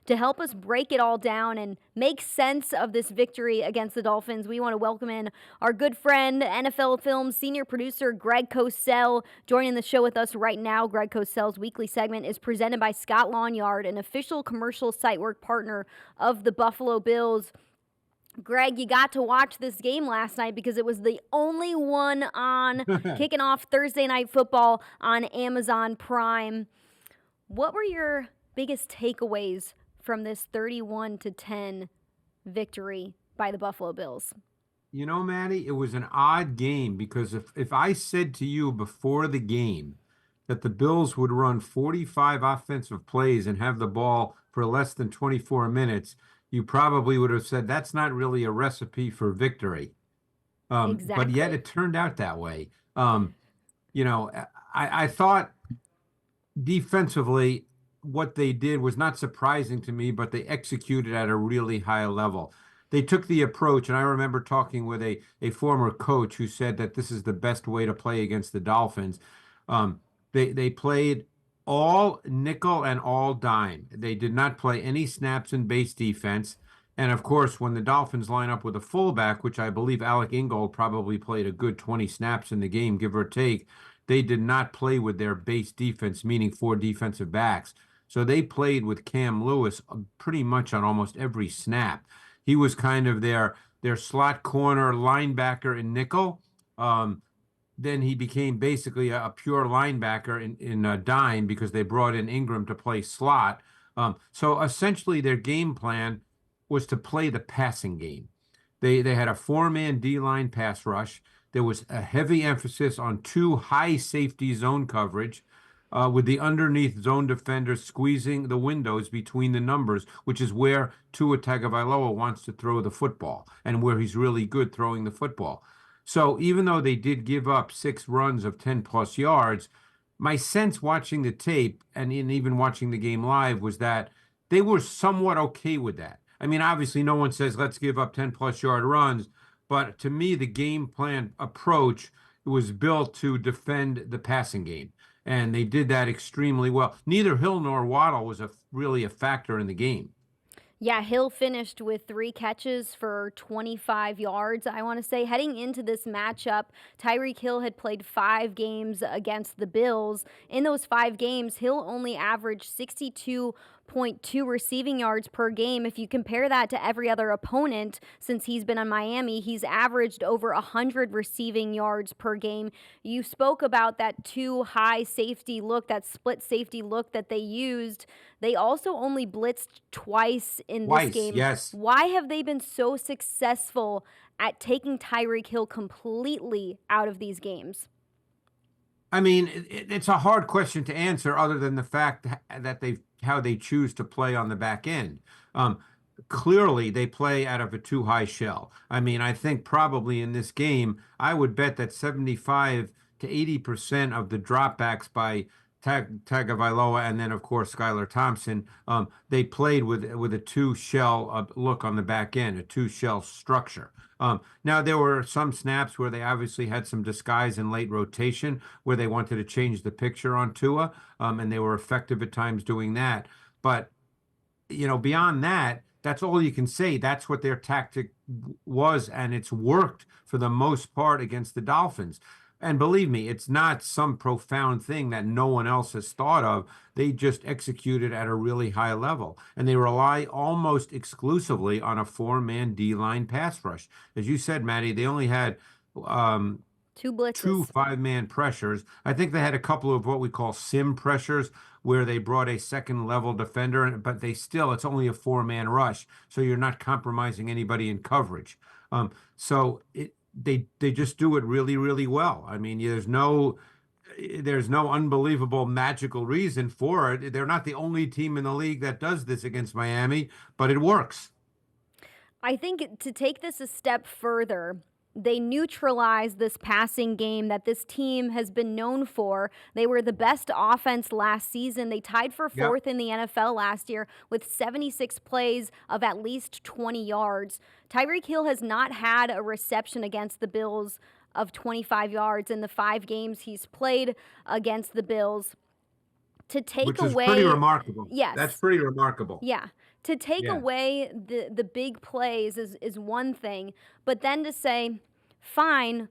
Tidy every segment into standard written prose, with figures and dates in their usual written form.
to help us break it all down and make sense of this victory against the Dolphins, we want to welcome in our good friend, NFL Films senior producer Greg Cosell, joining the show with us right now. Greg Cosell's weekly segment is presented by Scott Lawnyard, an official commercial site work partner of the Buffalo Bills. Greg, you got to watch this game last night because it was the only one on, kicking off Thursday Night Football on Amazon Prime. What were your biggest takeaways from this 31-10 victory by the Buffalo Bills? You know, Maddie, it was an odd game because if I said to you before the game that the Bills would run 45 offensive plays and have the ball for less than 24 minutes, you probably would have said that's not really a recipe for victory. But yet Exactly. it turned out that way. You know, I thought defensively, what they did was not surprising to me, but they executed at a really high level. They took the approach, and I remember talking with a former coach who said that this is the best way to play against the Dolphins. They played all nickel and all dime. They did not play any snaps in base defense. And of course, when the Dolphins line up with a fullback, which I believe Alec Ingold probably played a good 20 snaps in the game, give or take, they did not play with their base defense, meaning four defensive backs. So they played with Cam Lewis pretty much on almost every snap. He was kind of their slot corner linebacker in nickel. Um, then he became basically a pure linebacker in a dime because they brought in Ingram to play slot. So essentially, their game plan was to play the passing game. They had a four-man D-line pass rush. There was a heavy emphasis on two high safety zone coverage, with the underneath zone defenders squeezing the windows between the numbers, which is where Tua Tagovailoa wants to throw the football and where he's really good throwing the football. So even though they did give up 6 runs of 10 plus yards, my sense watching the tape and even watching the game live was that they were somewhat okay with that. I mean, obviously, no one says let's give up 10 plus yard runs, but to me, the game plan approach was built to defend the passing game, and they did that extremely well. Neither Hill nor Waddle was really a factor in the game. Yeah, Hill finished with 3 catches for 25 yards. I want to say heading into this matchup, Tyreek Hill had played 5 games against the Bills. In those 5 games, Hill only averaged 62.2 receiving yards per game. If you compare that to every other opponent since he's been in Miami, he's averaged over 100 receiving yards per game. You spoke about that too high safety look, that split safety look that they used. They also only blitzed twice in this Twice, game. yes. Why have they been so successful at taking Tyreek Hill completely out of these games? I mean, it's a hard question to answer, other than the fact that they how they choose to play on the back end. Um, Clearly, they play out of a too high shell. I mean, I think probably in this game, I would bet that 75 to 80% of the dropbacks by Tagovailoa and then, of course, Skylar Thompson, they played with a two shell look on the back end, a two shell structure. Now, there were some snaps where they obviously had some disguise in late rotation where they wanted to change the picture on Tua, and they were effective at times doing that. But, beyond that, that's all you can say. That's what their tactic was, and it's worked for the most part against the Dolphins. And believe me, it's not some profound thing that no one else has thought of. They just executed at a really high level. And they rely almost exclusively on a four-man D-line pass rush. As you said, Maddie, they only had um, Two two blitzes. five-man pressures. I think they had a couple of what we call sim pressures where they brought a second level defender, but it's only a four-man rush. So you're not compromising anybody in coverage. They just do it really, really well. I mean, there's no unbelievable magical reason for it. They're not the only team in the league that does this against Miami, but it works. I think to take this a step further, they neutralized this passing game that this team has been known for. They were the best offense last season. They tied for Yep. fourth in the NFL last year with 76 plays of at least 20 yards. Tyreek Hill has not had a reception against the Bills of 25 yards in the 5 games he's played against the Bills. To take which is pretty away, remarkable. That's yes, pretty remarkable. yeah. To take Yeah. away the big plays is one thing, but then to say, fine,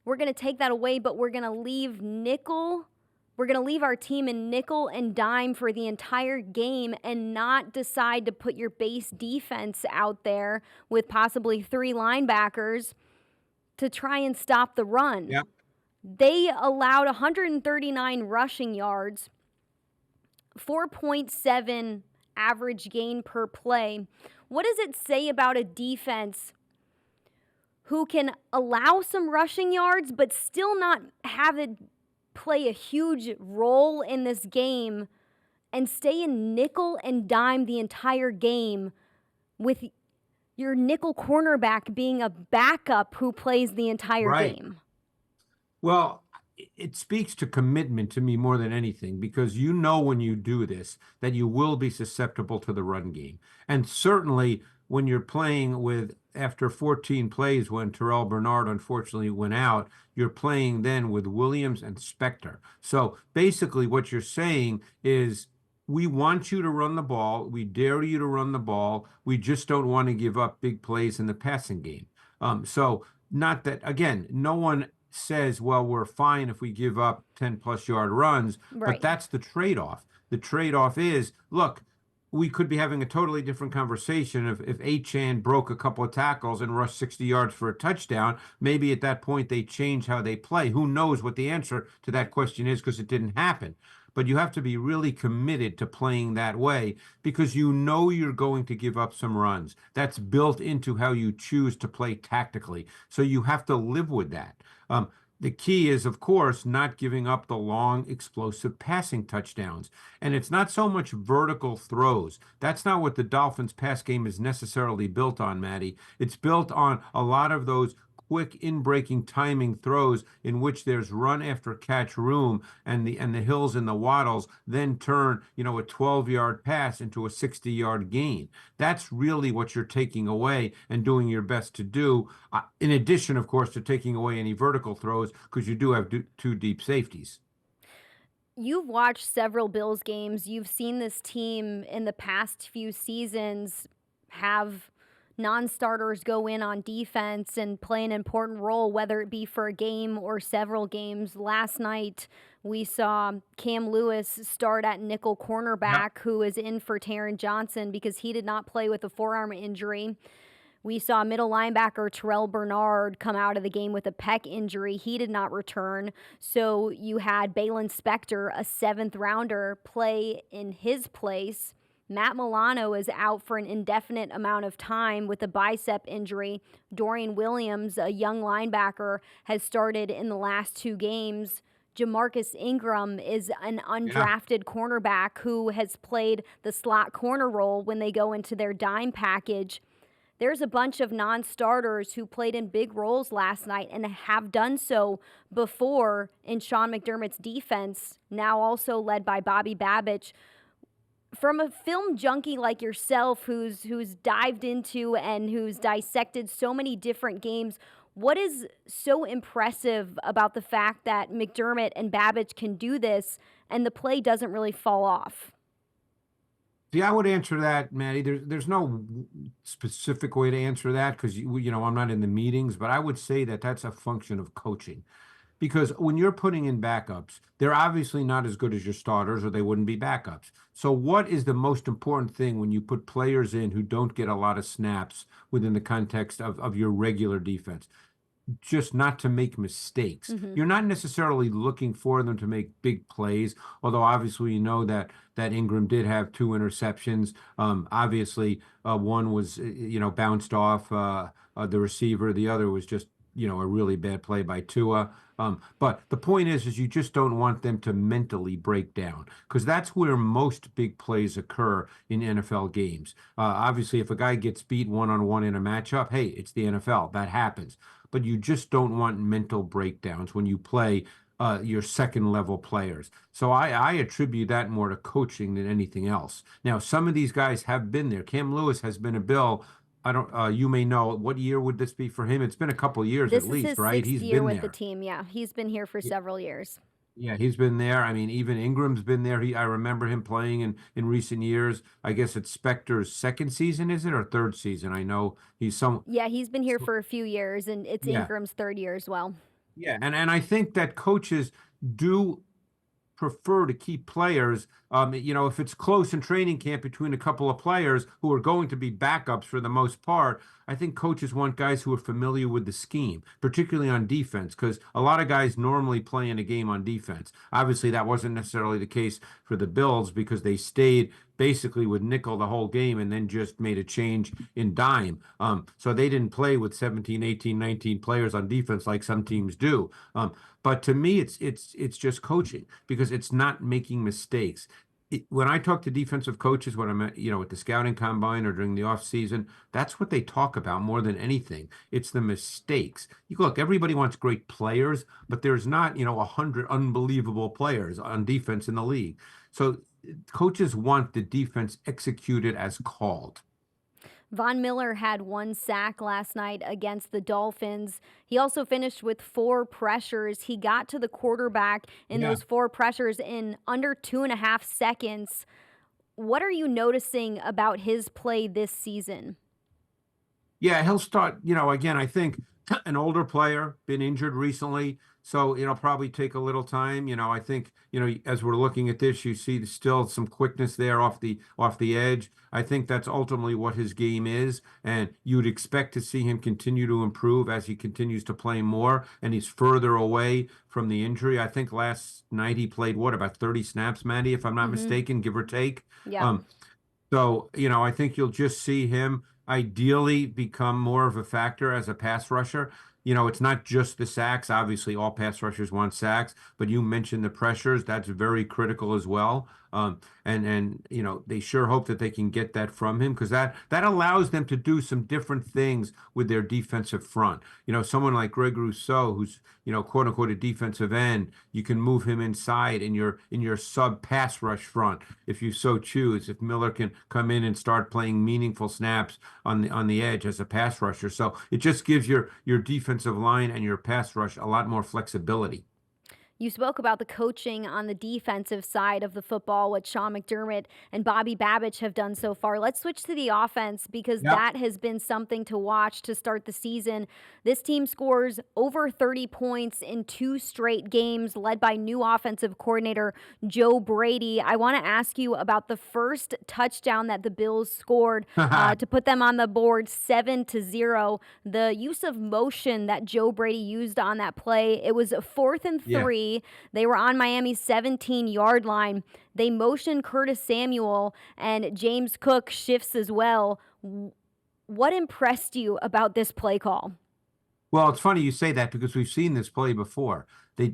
we're going to take that away, but we're going to leave nickel. We're going to leave our team in nickel and dime for the entire game and not decide to put your base defense out there with possibly 3 linebackers to try and stop the run. Yeah. They allowed 139 rushing yards, 4.7 average gain per play. What does it say about a defense who can allow some rushing yards but still not have it play a huge role in this game and stay in nickel and dime the entire game with your nickel cornerback being a backup who plays the entire Right. game? Well, it speaks to commitment to me more than anything, because you know when you do this that you will be susceptible to the run game. And certainly when you're playing with, after 14 plays, when Terrell Bernard unfortunately went out, you're playing then with Williams and Spector. So basically what you're saying is, we want you to run the ball. We dare you to run the ball. We just don't want to give up big plays in the passing game. So not that, again, no one says, well, we're fine if we give up 10-plus-yard runs, but Right. that's the trade-off. The trade-off is, look, we could be having a totally different conversation if Achane broke a couple of tackles and rushed 60 yards for a touchdown. Maybe at that point they change how they play. Who knows what the answer to that question is, because it didn't happen. But you have to be really committed to playing that way, because you know you're going to give up some runs. That's built into how you choose to play tactically. So you have to live with that. The key is, of course, not giving up the long, explosive passing touchdowns. And it's not so much vertical throws. That's not what the Dolphins' pass game is necessarily built on, Maddie. It's built on a lot of those quick in-breaking timing throws in which there's run after catch room, and the hills and the waddles then turn, a 12-yard pass into a 60-yard gain. That's really what you're taking away and doing your best to do, in addition, of course, to taking away any vertical throws, because you do have two deep safeties. You've watched several Bills games. You've seen this team in the past few seasons have non-starters go in on defense and play an important role, whether it be for a game or several games. Last night, we saw Cam Lewis start at nickel Yeah. cornerback, who is in for Taron Johnson because he did not play with a forearm injury. We saw middle linebacker Terrell Bernard come out of the game with a pec injury. He did not return. So you had Balin Spector, a 7th rounder, play in his place. Matt Milano is out for an indefinite amount of time with a bicep injury. Dorian Williams, a young linebacker, has started in the last 2 games. Jamarcus Ingram is an Yeah. undrafted cornerback who has played the slot corner role when they go into their dime package. There's a bunch of non-starters who played in big roles last night and have done so before in Sean McDermott's defense, now also led by Bobby Babich. From a film junkie like yourself, who's dived into and who's dissected so many different games, what is so impressive about the fact that McDermott and Babich can do this and the play doesn't really fall off? See, I would answer that, Maddie. There's no specific way to answer that, because I'm not in the meetings, but I would say that that's a function of coaching. Because when you're putting in backups, they're obviously not as good as your starters, or they wouldn't be backups. So what is the most important thing when you put players in who don't get a lot of snaps within the context of your regular defense? Just not to make mistakes. Mm-hmm. You're not necessarily looking for them to make big plays, although obviously that Ingram did have 2 interceptions. Obviously, one was bounced off the receiver. The other was just a really bad play by Tua. But the point is you just don't want them to mentally break down, because that's where most big plays occur in NFL games. Obviously, if a guy gets beat one-on-one in a matchup, hey, it's the NFL. That happens. But you just don't want mental breakdowns when you play your second-level players. So I attribute that more to coaching than anything else. Now, some of these guys have been there. Cam Lewis has been a Bill. I don't. You may know, what year would this be for him? It's been a couple of years at This is least, his right? 6th He's year been with the there. team. Yeah, he's been here for several years. Yeah, he's been there. I mean, even Ingram's been there. I remember him playing in recent years. I guess it's Spector's second season, is it, or third season? I know he's some. Yeah, he's been here for a few years, and it's Yeah, Ingram's third year as well. yeah, and I think that coaches do prefer to keep players. If it's close in training camp between a couple of players who are going to be backups for the most part, I think coaches want guys who are familiar with the scheme, particularly on defense, because a lot of guys normally play in a game on defense. Obviously, that wasn't necessarily the case for the Bills because they stayed basically with nickel the whole game and then just made a change in dime. So they didn't play with 17, 18, 19 players on defense like some teams do. But to me, it's just coaching because it's not making mistakes. When I talk to defensive coaches, when I'm at the scouting combine or during the off season, that's what they talk about more than anything. It's the mistakes. Look, everybody wants great players, but there's not 100 unbelievable players on defense in the league. So coaches want the defense executed as called. Von Miller had one sack last night against the Dolphins. He also finished with four pressures. He got to the quarterback in Yeah. those four pressures in under 2.5 seconds. What are you noticing about his play this season? Yeah, he'll start, again, I think an older player, been injured recently, so it'll probably take a little time. I think, as we're looking at this, you see still some quickness there off the edge. I think that's ultimately what his game is, and you'd expect to see him continue to improve as he continues to play more and he's further away from the injury. I think last night he played what, about 30 snaps, Maddie, if I'm not Mm-hmm. mistaken, give or take. Yep. Um, I think you'll just see him ideally become more of a factor as a pass rusher. It's not just the sacks. Obviously, all pass rushers want sacks, but you mentioned the pressures. That's very critical as well. And they sure hope that they can get that from him because that allows them to do some different things with their defensive front. Someone like Greg Rousseau, who's quote unquote a defensive end, you can move him inside in your sub pass rush front if you so choose. If Miller can come in and start playing meaningful snaps on the edge as a pass rusher, so it just gives your defensive line and your pass rush a lot more flexibility. You spoke about the coaching on the defensive side of the football, what Sean McDermott and Bobby Babich have done so far. Let's switch to the offense because Yep. that has been something to watch to start the season. This team scores over 30 points in two straight games, led by new offensive coordinator Joe Brady. I want to ask you about the first touchdown that the Bills scored to put them on the board 7-0. The use of motion that Joe Brady used on that play, it was a 4th and 3. Yeah. They were on Miami's 17-yard line. They motioned Curtis Samuel, and James Cook shifts as well. What impressed you about this play call? Well, it's funny you say that because we've seen this play before. They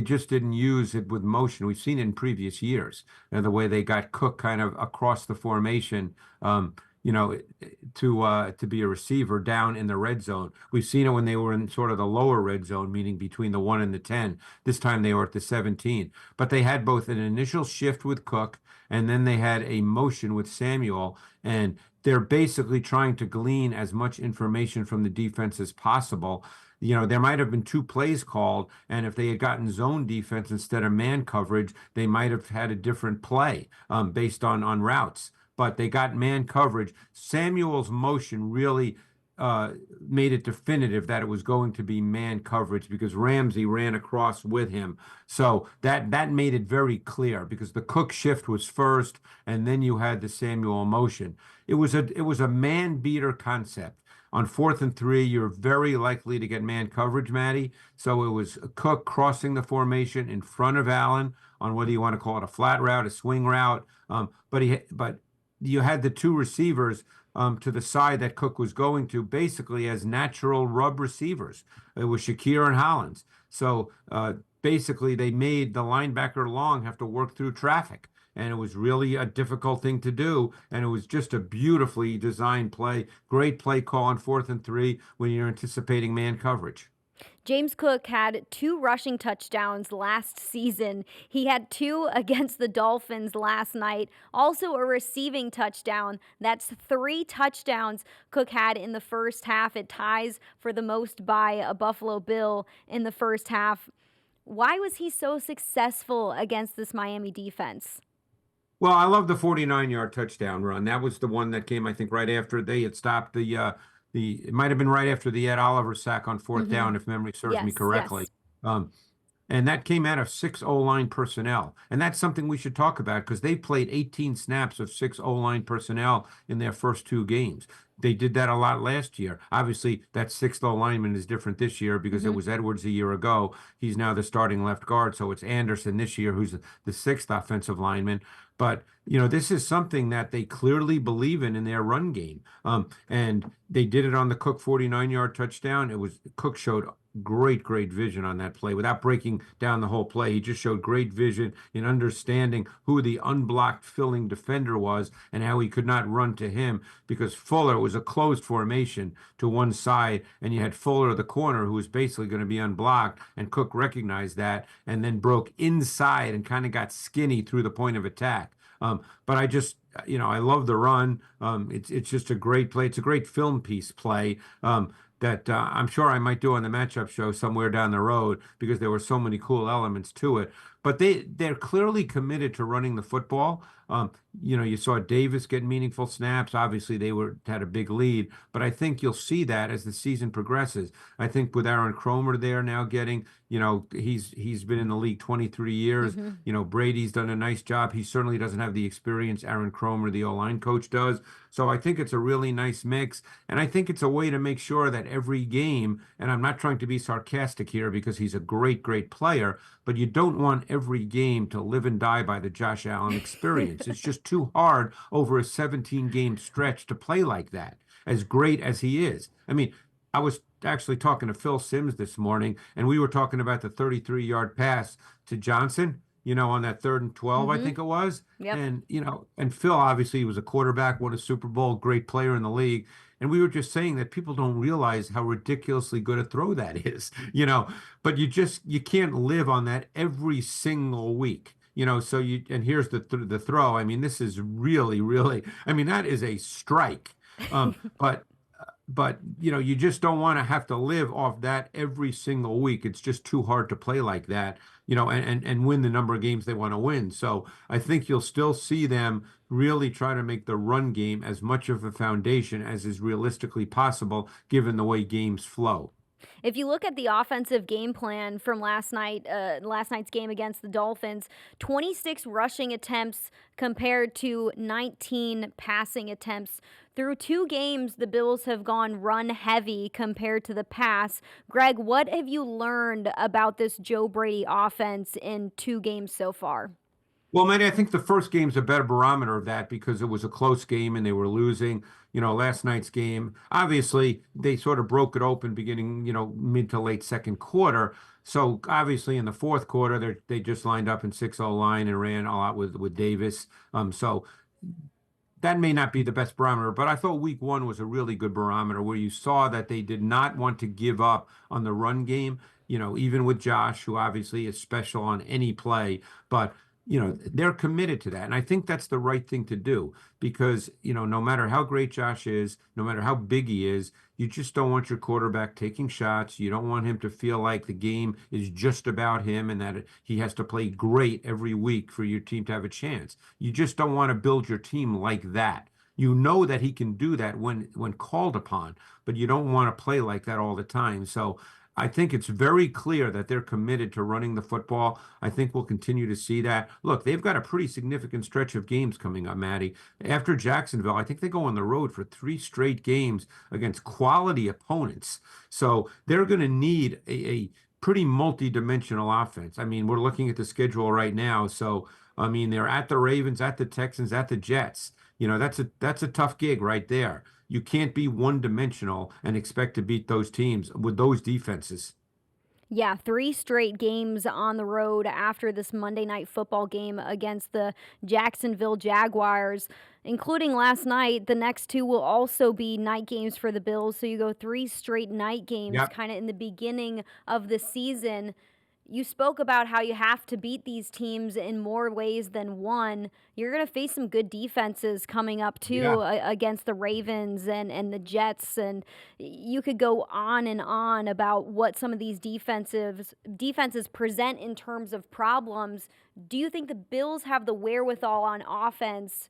just didn't use it with motion. We've seen it in previous years, the way they got Cook kind of across the formation, you know, to be a receiver down in the red zone. We've seen it when they were in sort of the lower red zone, meaning between the 1 and the 10. This time they were at the 17. But they had both an initial shift with Cook and then they had a motion with Samuel, and they're basically trying to glean as much information from the defense as possible. There might have been two plays called, and if they had gotten zone defense instead of man coverage, they might have had a different play based on routes. But they got man coverage. Samuel's motion really made it definitive that it was going to be man coverage because Ramsey ran across with him. So that made it very clear because the Cook shift was first, and then you had the Samuel motion. It was a man beater concept. On 4th and 3, you're very likely to get man coverage, Maddie. So it was Cook crossing the formation in front of Allen on whether you want to call it a flat route, a swing route. But you had the two receivers to the side that Cook was going to, basically as natural rub receivers. It was Shakir and Hollins. So basically, they made the linebacker Long have to work through traffic. And it was really a difficult thing to do. And it was just a beautifully designed play. Great play call on 4th and 3 when you're anticipating man coverage. James Cook had 2 rushing touchdowns last season. He had 2 against the Dolphins last night. Also a receiving touchdown. That's 3 touchdowns Cook had in the first half. It ties for the most by a Buffalo Bill in the first half. Why was he so successful against this Miami defense? Well, I love the 49-yard touchdown run. That was the one that came, I think, right after they had stopped the it might have been right after the Ed Oliver sack on fourth Mm-hmm. down, if memory serves me Yes, correctly. yes. Um, and that came out of six O-line personnel. And that's something we should talk about because they played 18 snaps of six O-line personnel in their first two games. They did that a lot last year. Obviously, that sixth O-lineman is different this year because it Mm-hmm. was Edwards a year ago. He's now the starting left guard. So it's Anderson this year, who's the sixth offensive lineman. But, this is something that they clearly believe in their run game. And they did it on the Cook 49-yard touchdown. It was Cook showed great vision on that play without breaking down the whole play. He just showed great vision in understanding who the unblocked filling defender was and how he could not run to him because Fuller was a closed formation to one side and you had Fuller the corner who was basically going to be unblocked and Cook recognized that and then broke inside and kind of got skinny through the point of attack. But I just, I love the run. It's just a great play. It's a great film piece play. That I'm sure I might do on the matchup show somewhere down the road because there were so many cool elements to it. But they're clearly committed to running the football. You saw Davis get meaningful snaps. Obviously, they had a big lead, but I think you'll see that as the season progresses. I think with Aaron Cromer there now getting, he's been in the league 23 years. Mm-hmm. Brady's done a nice job. He certainly doesn't have the experience Aaron Cromer, the O-line coach, does. So I think it's a really nice mix. And I think it's a way to make sure that every game, and I'm not trying to be sarcastic here because he's a great player, but you don't want every game to live and die by the Josh Allen experience. It's just too hard over a 17-game stretch to play like that, as great as he is. I mean, I was actually talking to Phil Simms this morning, and we were talking about the 33-yard pass to Johnson, on that 3rd and 12, I Mm-hmm. think it was. Yep. And Phil obviously was a quarterback, won a Super Bowl, great player in the league. And we were just saying that people don't realize how ridiculously good a throw that is, but you can't live on that every single week. And here's the throw. I mean, this is really, I mean, that is a strike. But you just don't want to have to live off that every single week. It's just too hard to play like that, and win the number of games they want to win. So I think you'll still see them really try to make the run game as much of a foundation as is realistically possible, given the way games flow. If you look at the offensive game plan from last night's game against the Dolphins, 26 rushing attempts compared to 19 passing attempts. Through two games, the Bills have gone run heavy compared to the pass. Greg, what have you learned about this Joe Brady offense in two games so far? Well, Manny, I think the first game's a better barometer of that because it was a close game and they were losing. Last night's game, obviously, they sort of broke it open beginning, mid to late second quarter. So obviously, in the fourth quarter, they just lined up in 6-0 line and ran all out with Davis. So that may not be the best barometer, but I thought week one was a really good barometer where you saw that they did not want to give up on the run game, even with Josh, who obviously is special on any play, but they're committed to that. And I think that's the right thing to do because, no matter how great Josh is, no matter how big he is, you just don't want your quarterback taking shots. You don't want him to feel like the game is just about him and that he has to play great every week for your team to have a chance. You just don't want to build your team like that. You know that he can do that when called upon, but you don't want to play like that all the time. So I think it's very clear that they're committed to running the football. I think we'll continue to see that. Look, they've got a pretty significant stretch of games coming up, Maddie. After Jacksonville, I think they go on the road for 3 straight games against quality opponents. So they're going to need a pretty multi-dimensional offense. I mean, we're looking at the schedule right now. So, I mean, they're at the Ravens, at the Texans, at the Jets. That's a tough gig right there. You can't be one-dimensional and expect to beat those teams with those defenses. Yeah, 3 straight games on the road after this Monday Night Football game against the Jacksonville Jaguars, including last night. The next two will also be night games for the Bills. So you go 3 straight night games Yep. kind of in the beginning of the season. You spoke about how you have to beat these teams in more ways than one. You're going to face some good defenses coming up too, Yeah. against the Ravens and the Jets, and you could go on and on about what some of these defenses present in terms of problems. Do you think the Bills have the wherewithal on offense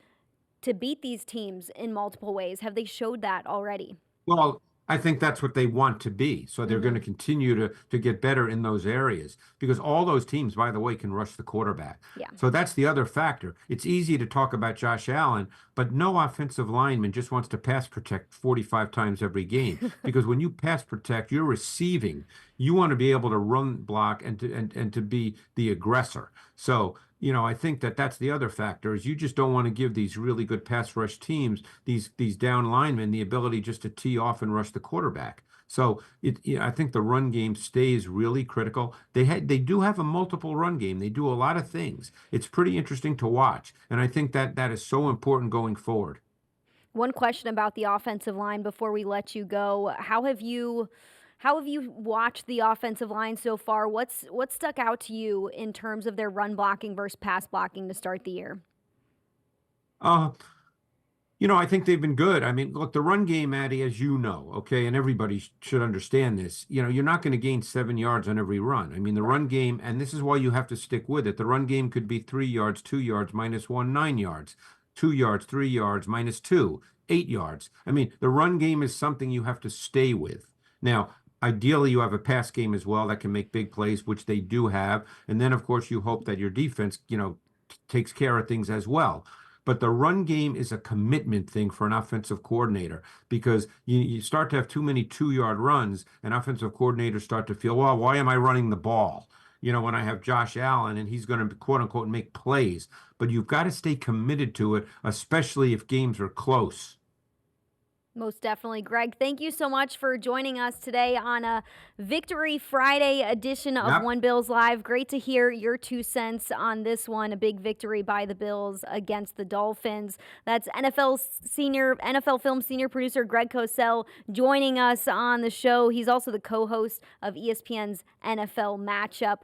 to beat these teams in multiple ways? Have they showed that already? Well, I think that's what they want to be. So they're going Mm-hmm. to continue to get better in those areas because all those teams, by the way, can rush the quarterback. Yeah. So that's the other factor. It's easy to talk about Josh Allen, but no offensive lineman just wants to pass protect 45 times every game because when you pass protect, you're receiving. You want to be able to run block and to be the aggressor. So, I think that that's the other factor is you just don't want to give these really good pass rush teams these down linemen the ability just to tee off and rush the quarterback. So I think the run game stays really critical. They do have a multiple run game. They do a lot of things. It's pretty interesting to watch, and I think that that is so important going forward. One question about the offensive line before we let you go. How have you watched the offensive line so far? What's stuck out to you in terms of their run blocking versus pass blocking to start the year? Uh, I think they've been good. I mean, look, the run game, Maddie, as you know, okay, and everybody should understand this. You're not going to gain 7 yards on every run. I mean, the Right. run game, and this is why you have to stick with it. The run game could be 3 yards, 2 yards, minus one, 9 yards, 2 yards, 3 yards, minus two, 8 yards. I mean, the run game is something you have to stay with. Now, ideally, you have a pass game as well that can make big plays, which they do have. And then, of course, you hope that your defense, takes care of things as well. But the run game is a commitment thing for an offensive coordinator because you start to have too many 2 yard runs, and offensive coordinators start to feel, well, why am I running the ball? When I have Josh Allen and he's going to quote unquote make plays, but you've got to stay committed to it, especially if games are close. Most definitely. Greg, thank you so much for joining us today on a Victory Friday edition of Yep. One Bills Live. Great to hear your 2 cents on this one. A big victory by the Bills against the Dolphins. That's NFL film senior producer Greg Cosell joining us on the show. He's also the co-host of ESPN's NFL Matchup.